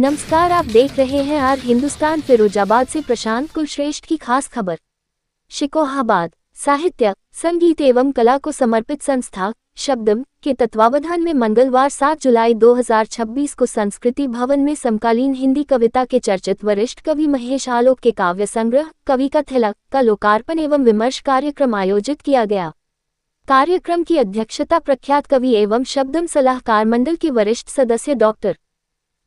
नमस्कार, आप देख रहे हैं आर हिंदुस्तान। फिरोजाबाद से प्रशांत कुलश्रेष्ठ की खास खबर। शिकोहाबाद साहित्य, संगीत एवं कला को समर्पित संस्था शब्दम के तत्वावधान में मंगलवार 7 जुलाई 2026 को संस्कृति भवन में समकालीन हिंदी कविता के चर्चित वरिष्ठ कवि महेश आलोक के काव्य संग्रह कवि का थैला का लोकार्पण एवं विमर्श कार्यक्रम आयोजित किया गया। कार्यक्रम की अध्यक्षता प्रख्यात कवि एवं शब्दम सलाहकार मंडल के वरिष्ठ सदस्य डॉक्टर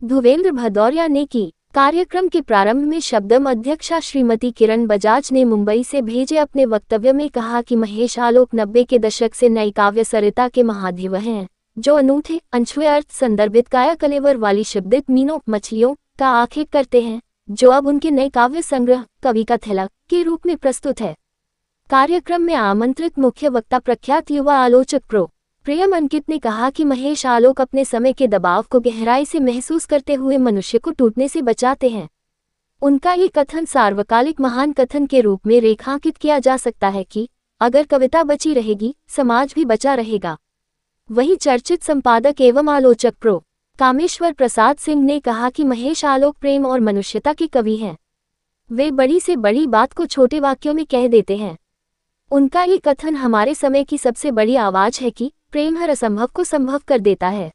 धुवेंद्र भदौरिया ने की। कार्यक्रम के प्रारंभ में शब्दम अध्यक्षा श्रीमती किरण बजाज ने मुंबई से भेजे अपने वक्तव्य में कहा कि महेश आलोक 90 के दशक से नई काव्य सरिता के महाधिव हैं, जो अनूठे अनछुए अर्थ संदर्भित काया कलेवर वाली शब्दित मीनों मछलियों का आखेट करते हैं, जो अब उनके नए काव्य संग्रह कवि का थैला के रूप में प्रस्तुत है। कार्यक्रम में आमंत्रित मुख्य वक्ता प्रख्यात युवा आलोचक प्रियम अंकित ने कहा कि महेश आलोक अपने समय के दबाव को गहराई से महसूस करते हुए मनुष्य को टूटने से बचाते हैं। उनका ये कथन सार्वकालिक महान कथन के रूप में रेखांकित किया जा सकता है कि अगर कविता बची रहेगी, समाज भी बचा रहेगा। वहीं चर्चित संपादक एवं आलोचक कामेश्वर प्रसाद सिंह ने कहा कि महेश आलोक प्रेम और मनुष्यता के कवि हैं। वे बड़ी से बड़ी बात को छोटे वाक्यों में कह देते हैं। उनका ये कथन हमारे समय की सबसे बड़ी आवाज है कि प्रेम हर असंभव को संभव कर देता है।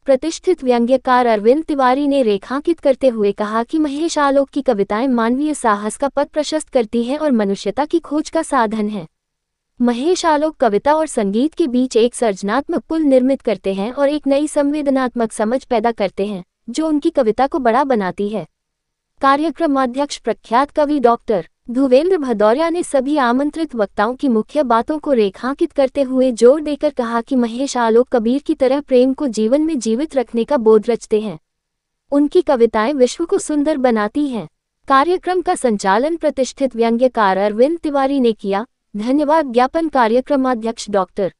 प्रतिष्ठित व्यंग्यकार अरविंद तिवारी ने रेखांकित करते हुए कहा कि महेश आलोक की कविताएं मानवीय साहस का पथ प्रशस्त करती हैं और मनुष्यता की खोज का साधन है। महेश आलोक कविता और संगीत के बीच एक सर्जनात्मक पुल निर्मित करते हैं और एक नई संवेदनात्मक समझ पैदा करते हैं, जो उनकी कविता को बड़ा बनाती है। कार्यक्रमाध्यक्ष प्रख्यात कवि डॉक्टर धुवेंद्र भदौरिया ने सभी आमंत्रित वक्ताओं की मुख्य बातों को रेखांकित करते हुए जोर देकर कहा कि महेश आलोक कबीर की तरह प्रेम को जीवन में जीवित रखने का बोध रचते हैं। उनकी कविताएं विश्व को सुंदर बनाती हैं। कार्यक्रम का संचालन प्रतिष्ठित व्यंग्यकार अरविंद तिवारी ने किया। धन्यवाद ज्ञापन कार्यक्रमाध्यक्ष डॉक्टर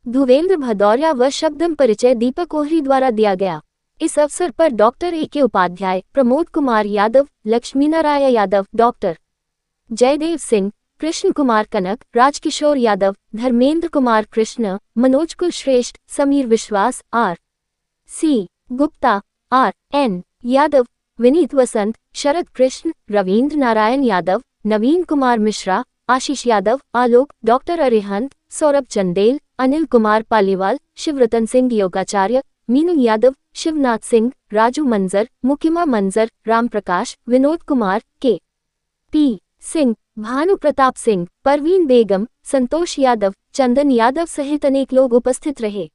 धुवेंद्र भदौरिया व शब्दम परिचय दीपक ओहरी द्वारा दिया गया। इस अवसर पर doctor A K. Upadhyay, Pramod Kumar Yadav, Laxminarayan Yadav, doctor Jaidev Singh, Krishna Kumar Kanak, Rajkishore Yadav, Dharmendra Kumar Krishna, Manoj Kulshreshtha, Sameer Vishwas, R C. Gupta, R N. Yadav, Vineet Vasant, Sharad Krishna, Ravindra Narayan Yadav, Naveen Kumar Mishra, Ashish Yadav, Alok, doctor Arihant, Saurabh Chandel, Anil Kumar Paliwal, Shivratan Singh योगाचार्य, मीनू यादव, शिवनाथ सिंह, राजू मंजर, मुकिमा मंजर, राम प्रकाश, विनोद कुमार, के.पी. सिंह, भानु प्रताप सिंह, परवीन बेगम, संतोष यादव, चंदन यादव सहित अनेक लोग उपस्थित रहे।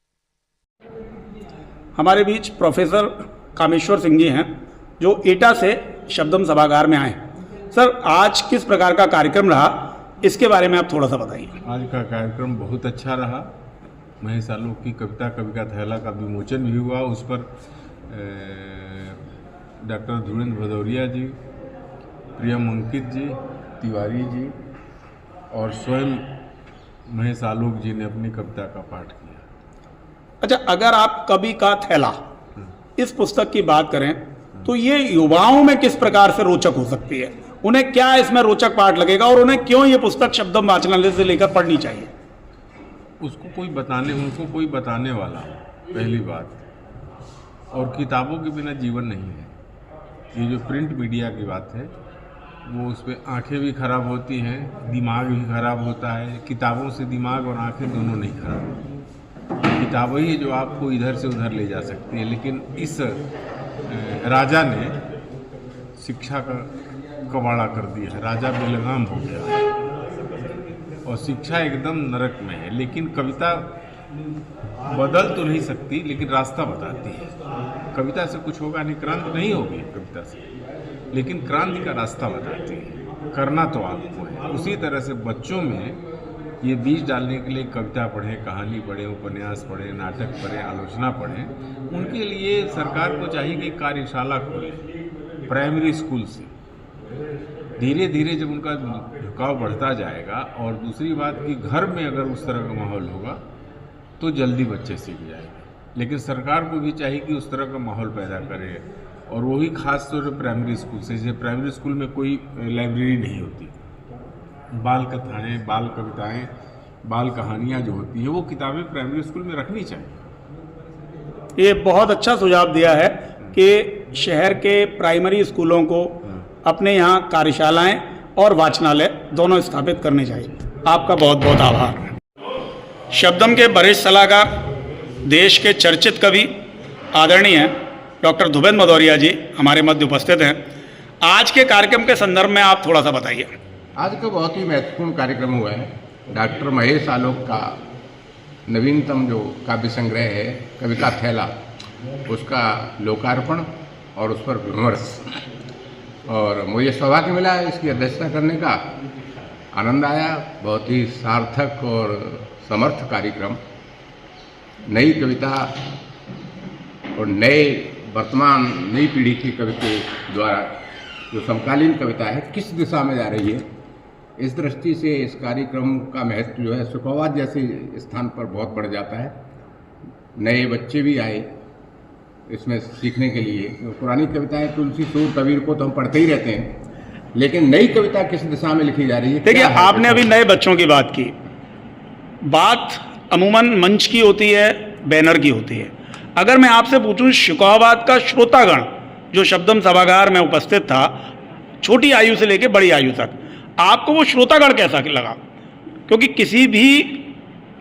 हमारे बीच प्रोफेसर कामेश्वर सिंह जी हैं, जो एटा से शब्दम सभागार में आए। सर, आज किस प्रकार का कार्यक्रम रहा, इसके बारे में आप थोड़ा सा बताइए। आज का कार्यक्रम बहुत अच्छा रहा। महेश आलोक की कविता कवि का थैला का विमोचन भी हुआ। उस पर डॉक्टर धुवेंद्र भदौरिया जी, प्रियम अंकित जी, तिवारी जी और स्वयं महेश आलोक जी ने अपनी कविता का पाठ किया। अच्छा, अगर आप कवि का थैला इस पुस्तक की बात करें तो ये युवाओं में किस प्रकार से रोचक हो सकती है? उन्हें क्या इसमें रोचक पाठ लगेगा और उन्हें क्यों ये पुस्तक शब्दम वाचनालय से लेकर पढ़नी चाहिए? उनको कोई बताने वाला, पहली बात। और किताबों के बिना जीवन नहीं है। ये जो प्रिंट मीडिया की बात है, वो उस पर आँखें भी खराब होती हैं, दिमाग भी खराब होता है। किताबों से दिमाग और आँखें दोनों नहीं खराब होती। किताबें ही जो आपको इधर से उधर ले जा सकती है। लेकिन इस राजा ने शिक्षा का कबाड़ा कर दिया है। राजा बेलगाम हो गया और शिक्षा एकदम नरक में है। लेकिन कविता बदल तो नहीं सकती, लेकिन रास्ता बताती है। कविता से कुछ होगा नहीं, क्रांति नहीं होगी कविता से, लेकिन क्रांति का रास्ता बताती है। करना तो आपको है। उसी तरह से बच्चों में ये बीज डालने के लिए कविता पढ़ें, कहानी पढ़ें, उपन्यास पढ़ें, नाटक पढ़ें, आलोचना पढ़ें। उनके लिए सरकार को चाहिए कि कार्यशाला खोले प्राइमरी स्कूल से। धीरे धीरे जब उनका झुकाव बढ़ता जाएगा, और दूसरी बात कि घर में अगर उस तरह का माहौल होगा तो जल्दी बच्चे सीख जाएंगे। लेकिन सरकार को भी चाहिए कि उस तरह का माहौल पैदा करे, और वही खास तौर पर प्राइमरी स्कूल से। जैसे प्राइमरी स्कूल में कोई लाइब्रेरी नहीं होती, बाल कथाएँ, बाल कविताएँ, बाल कहानियाँ जो होती हैं, वो किताबें प्राइमरी स्कूल में रखनी चाहिए। ये बहुत अच्छा सुझाव दिया है कि शहर के प्राइमरी स्कूलों को अपने यहाँ कार्यशालाएं और वाचनालय दोनों स्थापित करने चाहिए। आपका बहुत बहुत आभार। शब्दम के वरिष्ठ सलाहकार, देश के चर्चित कवि आदरणीय डॉक्टर धुबेंद्र भदौरिया जी हमारे मध्य उपस्थित हैं। आज के कार्यक्रम के संदर्भ में आप थोड़ा सा बताइए। आज का बहुत ही महत्वपूर्ण कार्यक्रम हुआ है। डॉक्टर महेश आलोक का नवीनतम जो काव्य संग्रह है कविता थैला, उसका लोकार्पण और उस पर विमर्श, और मुझे सौभाग्य मिला इसकी अध्यक्षता करने का। आनंद आया। बहुत ही सार्थक और समर्थ कार्यक्रम। नई कविता और नए वर्तमान नई पीढ़ी की कवि के द्वारा जो समकालीन कविता है किस दिशा में जा रही है, इस दृष्टि से इस कार्यक्रम का महत्व जो है सुखवाद जैसे स्थान पर बहुत बढ़ जाता है। नए बच्चे भी आए इसमें सीखने के लिए। पुरानी कविताएं तुलसी, सूर, कबीर को तो हम पढ़ते ही रहते हैं, लेकिन नई कविता किस दिशा में लिखी जा रही है। देखिए, आपने अभी नए बच्चों की बात की। बात अमूमन मंच की होती है, बैनर की होती है। अगर मैं आपसे पूछूं, शिकोहाबाद का श्रोतागण जो शब्दम सभागार में उपस्थित था, छोटी आयु से लेकर बड़ी आयु तक, आपको वो श्रोतागण कैसा लगा? क्योंकि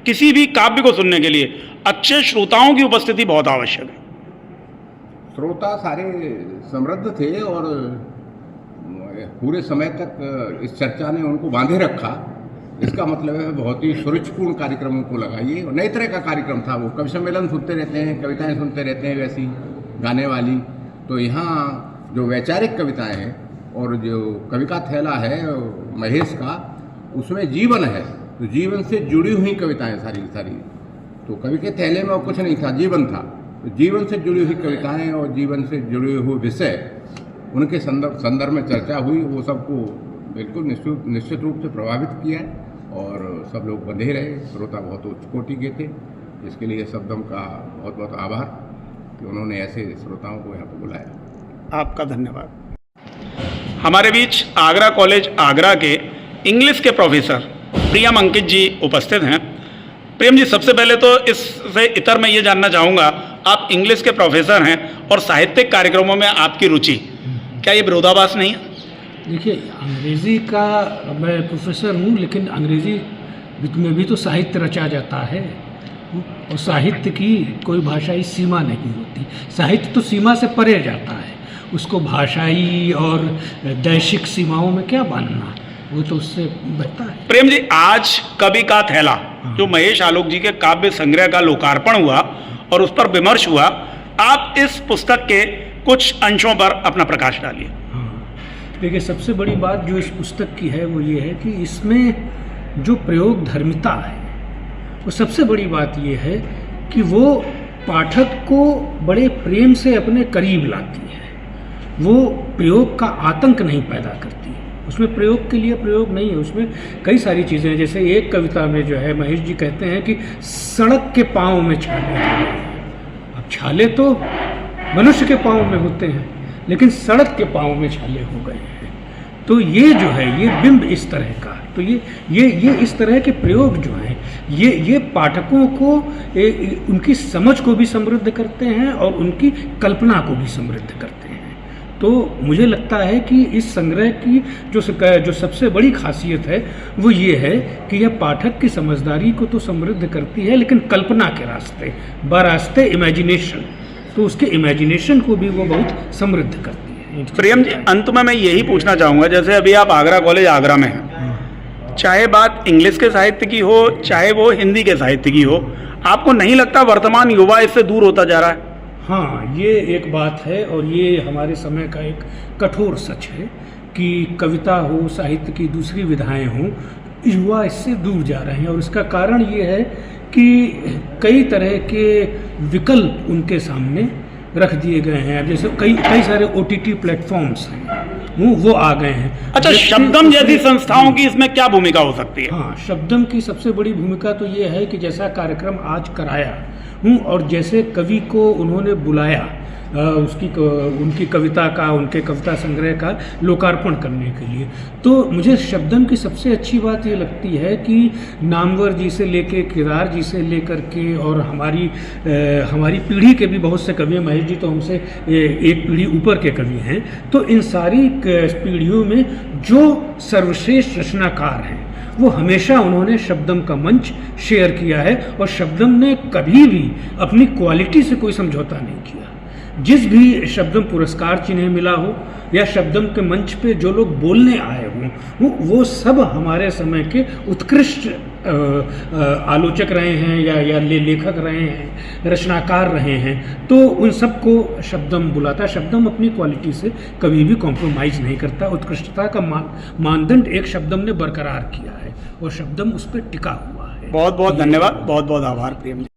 किसी भी काव्य को सुनने के लिए अच्छे श्रोताओं की उपस्थिति बहुत आवश्यक है। श्रोता सारे समृद्ध थे और पूरे समय तक इस चर्चा ने उनको बांधे रखा। इसका मतलब है बहुत ही सुरुचिपूर्ण कार्यक्रमों को लगा। ये नए तरह का कार्यक्रम था। वो कवि सम्मेलन सुनते रहते हैं, कविताएं सुनते रहते हैं वैसी गाने वाली। तो यहाँ जो वैचारिक कविताएं हैं और जो कवि का थैला है महेश का, उसमें जीवन है। तो जीवन से जुड़ी हुई कविताएं सारी। तो कवि के थैले में कुछ नहीं था, जीवन था। तो जीवन से जुड़ी हुई कविताएं और जीवन से जुड़े हुए विषय, उनके संदर्भ में चर्चा हुई। वो सबको बिल्कुल निश्चित रूप से प्रभावित किया और सब लोग बंधे रहे। श्रोता बहुत उच्च कोटि के थे। इसके लिए शब्दम का बहुत बहुत आभार कि उन्होंने ऐसे श्रोताओं को यहाँ पर बुलाया। आपका धन्यवाद। हमारे बीच आगरा कॉलेज आगरा के इंग्लिश के प्रोफेसर प्रियम अंकित जी उपस्थित हैं। प्रियम जी, सबसे पहले तो इससे इतर मैं ये जानना चाहूँगा, आप इंग्लिश के प्रोफेसर हैं और साहित्यिक कार्यक्रमों में आपकी रुचि, क्या ये विरोधाभास नहीं है? देखिए, अंग्रेज़ी का मैं प्रोफेसर हूँ, लेकिन अंग्रेज़ी में भी तो साहित्य रचा जाता है और साहित्य की कोई भाषाई सीमा नहीं होती। साहित्य तो सीमा से परे जाता है, उसको भाषाई और दैशिक सीमाओं में क्या बांधना, वो तो उससे बचता है। प्रेम जी, आज कवि का थैला जो महेश आलोक जी के काव्य संग्रह का लोकार्पण हुआ और उस पर विमर्श हुआ, आप इस पुस्तक के कुछ अंशों पर अपना प्रकाश डालिए। देखिए, सबसे बड़ी बात जो इस पुस्तक की है वो ये है कि इसमें जो प्रयोग धर्मिता है, वो सबसे बड़ी बात ये है कि वो पाठक को बड़े प्रेम से अपने करीब लाती है। वो प्रयोग का आतंक नहीं पैदा करती। उसमें प्रयोग के लिए प्रयोग नहीं है, उसमें कई सारी चीज़ें हैं। जैसे एक कविता में जो है महेश जी कहते हैं कि सड़क के पाँव में छाले। अब छाले तो मनुष्य के पाँव में होते हैं, लेकिन सड़क के पाँव में छाले हो गए हैं। तो ये जो है, ये बिंब इस तरह का, तो ये इस तरह के प्रयोग जो हैं, ये पाठकों को उनकी समझ को भी समृद्ध करते हैं और उनकी कल्पना को भी समृद्ध करते हैं। तो मुझे लगता है कि इस संग्रह की जो सबसे बड़ी खासियत है वो ये है कि यह पाठक की समझदारी को तो समृद्ध करती है, लेकिन कल्पना के रास्ते, बरास्ते इमेजिनेशन, तो उसके इमेजिनेशन को भी वो बहुत समृद्ध करती है। प्रियम जी, अंत में मैं यही पूछना चाहूँगा, जैसे अभी आप आगरा कॉलेज आगरा में हैं, चाहे बात इंग्लिश के साहित्य की हो चाहे वो हिंदी के साहित्य की हो, आपको नहीं लगता वर्तमान युवा इससे दूर होता जा रहा है? हाँ, ये एक बात है और ये हमारे समय का एक कठोर सच है कि कविता हो, साहित्य की दूसरी विधाएं हों, युवा इससे दूर जा रहे हैं। और इसका कारण ये है कि कई तरह के विकल्प उनके सामने रख दिए गए हैं। अब जैसे कई सारे OTT प्लेटफॉर्म्स हैं, वो आ गए हैं। अच्छा, शब्दम जैसी संस्थाओं की इसमें क्या भूमिका हो सकती है? हाँ, शब्दम की सबसे बड़ी भूमिका तो ये है कि जैसा कार्यक्रम आज कराया हूँ और जैसे कवि को उन्होंने बुलाया, उनकी कविता का, उनके कविता संग्रह का लोकार्पण करने के लिए। तो मुझे शब्दम की सबसे अच्छी बात ये लगती है कि नामवर जी से लेके, केदार जी से लेकर के, और हमारी पीढ़ी के भी बहुत से कवि हैं, महेश जी तो हमसे एक पीढ़ी ऊपर के कवि हैं, तो इन सारी पीढ़ियों में जो सर्वश्रेष्ठ रचनाकार हैं वो हमेशा उन्होंने शब्दम का मंच शेयर किया है, और शब्दम ने कभी भी अपनी क्वालिटी से कोई समझौता नहीं किया। जिस भी शब्दम पुरस्कार जिन्हें मिला हो या शब्दम के मंच पे जो लोग बोलने आए हों, वो सब हमारे समय के उत्कृष्ट आलोचक रहे हैं या लेखक रहे हैं, रचनाकार रहे हैं। तो उन सबको शब्दम बुलाता। शब्दम अपनी क्वालिटी से कभी भी कॉम्प्रोमाइज़ नहीं करता। उत्कृष्टता का मानदंड एक शब्दम ने बरकरार किया है और शब्दम उस पर टिका हुआ है। बहुत बहुत धन्यवाद, बहुत बहुत आभार प्रेम जी।